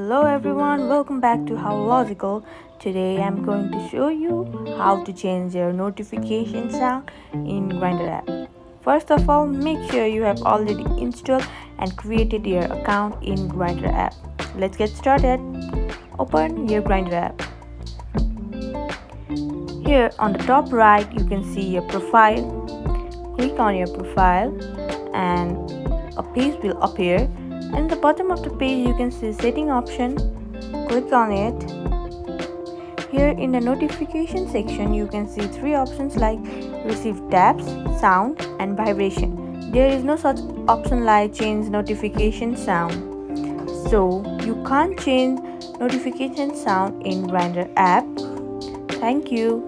Hello everyone, welcome back to How Logical. Today I'm going to show you how to change your notification sound in Grindr app. First of all, make sure you have already installed and created your account in Grindr app. Let's get started. Open your Grindr app. Here on the top right, you can see your profile. Click on your profile and a page will appear. In the bottom of the page, you can see setting option. Click on it. Here in the notification section, you can see three options like receive taps, sound and vibration. There is no such option like change notification sound. So you can't change notification sound in Grindr app. Thank you.